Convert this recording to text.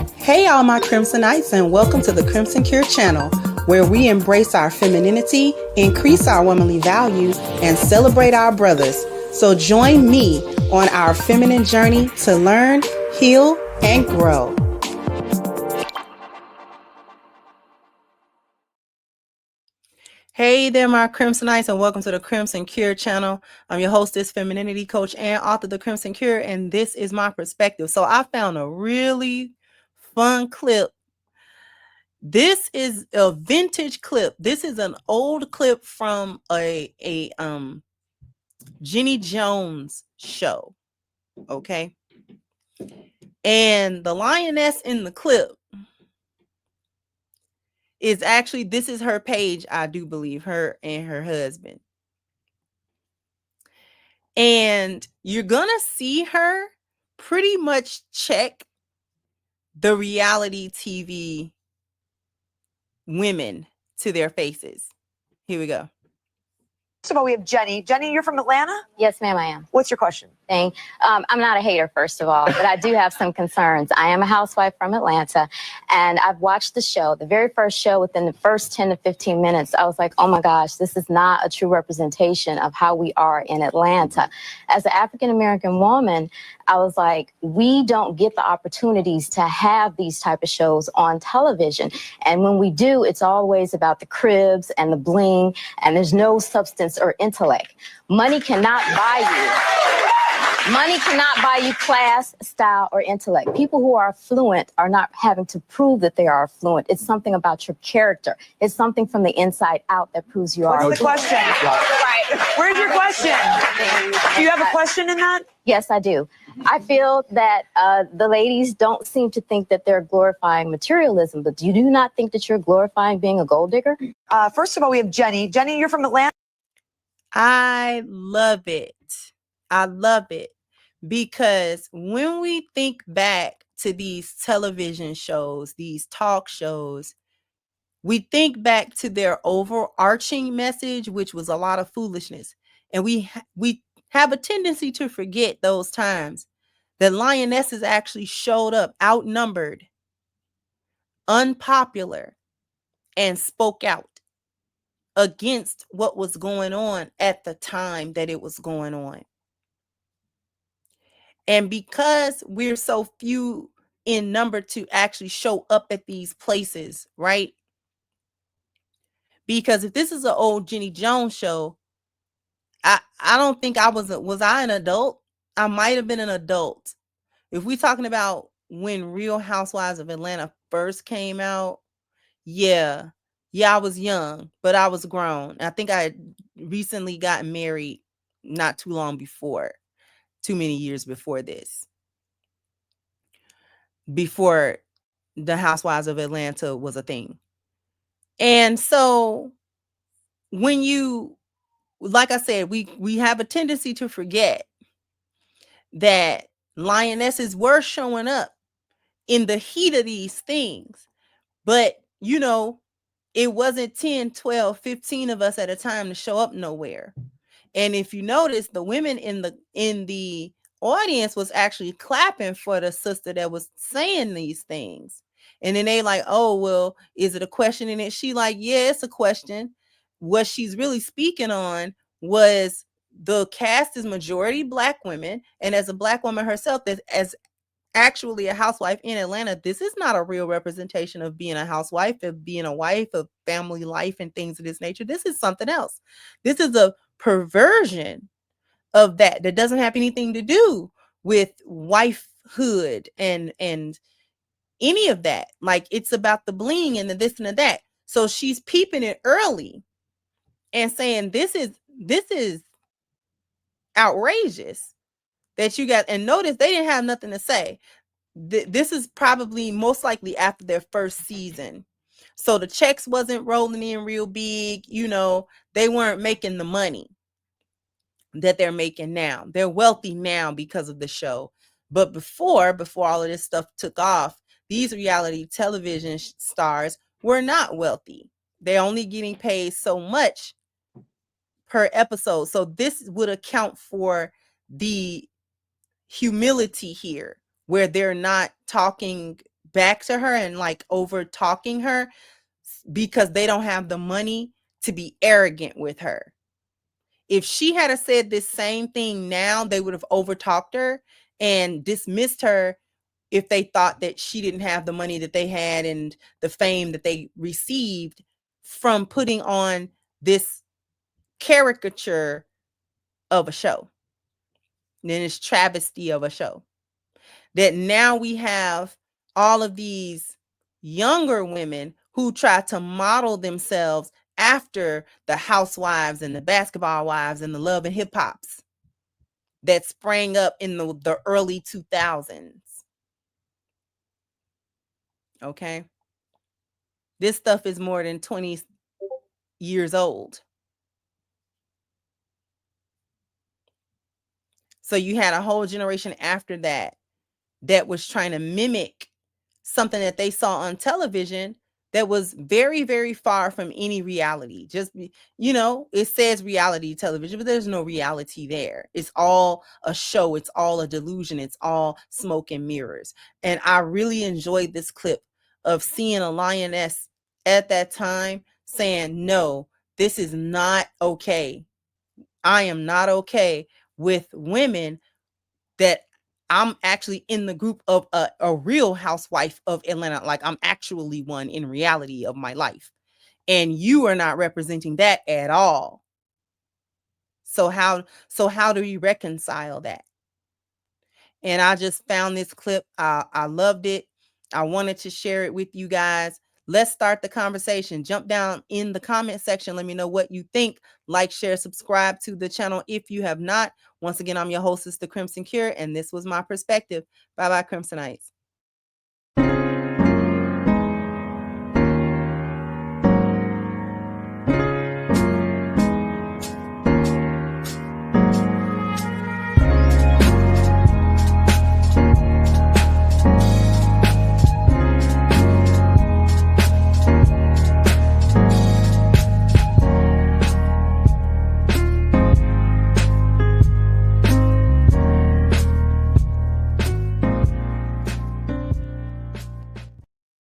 Hey, all my Crimsonites, and welcome to the Crimson Cure channel, where we embrace our femininity, increase our womanly values, and celebrate our brothers. So join me on our feminine journey to learn, heal, and grow. Hey there, my Crimsonites, and welcome to the Crimson Cure channel. I'm your hostess, femininity coach, and author of the Crimson Cure, and this is my perspective. So I found a really fun clip. This is a vintage clip. This is an old clip from a Jenny Jones show. Okay. And the lioness in the clip is actually, this is her page, I do believe, her and her husband. And you're gonna see her pretty much check the reality TV women to their faces. Here we go. First of all, we have Jenny. Jenny, you're from Atlanta? Yes, ma'am, I am. What's your question? I'm not a hater, first of all, but I do have some concerns. I am a housewife from Atlanta, and I've watched the show. The very first show, within the first 10 to 15 minutes, I was like, oh my gosh, this is not a true representation of how we are in Atlanta. As an African-American woman, I was like, we don't get the opportunities to have these type of shows on television. And when we do, it's always about the cribs and the bling, and there's no substance or intellect. Money cannot buy you. Money cannot buy you class, style, or intellect. People who are affluent are not having to prove that they are affluent. It's something about your character. It's something from the inside out that proves you are. What's the question? Right. Where's your question? Do you have a question in that? Yes, I do. I feel that the ladies don't seem to think that they're glorifying materialism, but do you not think that you're glorifying being a gold digger? First of all, we have Jenny. Jenny, you're from Atlanta? I love it. I love it because when we think back to these television shows, these talk shows, we think back to their overarching message, which was a lot of foolishness. And we have a tendency to forget those times that lionesses actually showed up outnumbered, unpopular, and spoke out against what was going on at the time that it was going on. And because we're so few in number to actually show up at these places, right? Because if this is an old Jenny Jones show, I don't think was I an adult? I might have been an adult. If we're talking about when Real Housewives of Atlanta first came out, yeah, I was young, but I was grown. I think I had recently gotten married not too long before, too many years before this. Before the Housewives of Atlanta was a thing. And so when you, like I said, we have a tendency to forget that lionesses were showing up in the heat of these things. But, you know, it wasn't 10, 12, 15 of us at a time to show up nowhere. And if you notice, the women in the audience was actually clapping for the sister that was saying these things. And then they like, oh, well, is it a question in it? She like, yeah, it's a question. What she's really speaking on was the cast is majority Black women. And as a Black woman herself, that as actually a housewife in Atlanta, this is not a real representation of being a housewife, of being a wife, of family life and things of this nature. This is something else. This is a perversion of that doesn't have anything to do with wifehood and any of that. Like, it's about the bling and the this and the that. So she's peeping it early and saying this is outrageous that you got. And notice they didn't have nothing to say. This is probably most likely after their first season. So the checks wasn't rolling in real big, you know, they weren't making the money that they're making now. They're wealthy now because of the show. But before all of this stuff took off, these reality television stars were not wealthy. They're only getting paid so much per episode. So this would account for the humility here, where they're not talking back to her and like over talking her because they don't have the money to be arrogant with her. If she had said this same thing now, they would have overtalked her and dismissed her if they thought that she didn't have the money that they had and the fame that they received from putting on this caricature of a show. Then it's travesty of a show. That now we have all of these younger women who try to model themselves after the housewives and the basketball wives and the love and hip hops that sprang up in the early 2000s. Okay. This stuff is more than 20 years old. So you had a whole generation after that that was trying to mimic something that they saw on television that was very, very far from any reality. Just, you know, it says reality television, but there's no reality there. It's all a show. It's all a delusion. It's all smoke and mirrors. And I really enjoyed this clip of seeing a lioness at that time saying, no, this is not okay. I am not okay with women that I'm actually in the group of a real housewife of Atlanta. Like I'm actually one in reality of my life. And you are not representing that at all. So how do we reconcile that? And I just found this clip. I loved it. I wanted to share it with you guys. Let's start the conversation. Jump down in the comment section. Let me know what you think. Like, share, subscribe to the channel if you have not. Once again, I'm your hostess, The Crimson Cure, and this was my perspective. Bye-bye, Crimsonites.